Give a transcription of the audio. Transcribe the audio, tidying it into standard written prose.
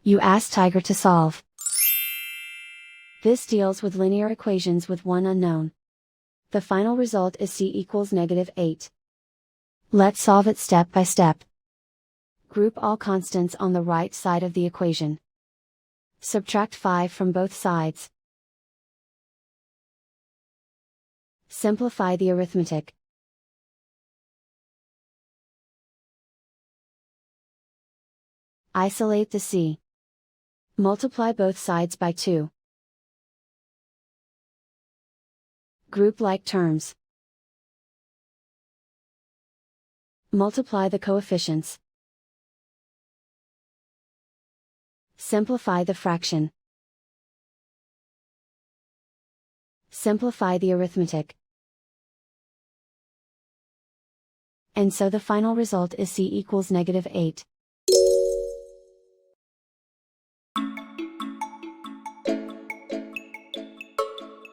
You ask Tiger to solve. This deals with linear equations with one unknown. The final result is c equals -8. Let's solve it step by step. Group all constants on the right side of the equation. Subtract 5 from both sides. Simplify the arithmetic. Isolate the c. Multiply both sides by 2. Group like terms. Multiply the coefficients. Simplify the fraction. Simplify the arithmetic. And so the final result is c equals -8.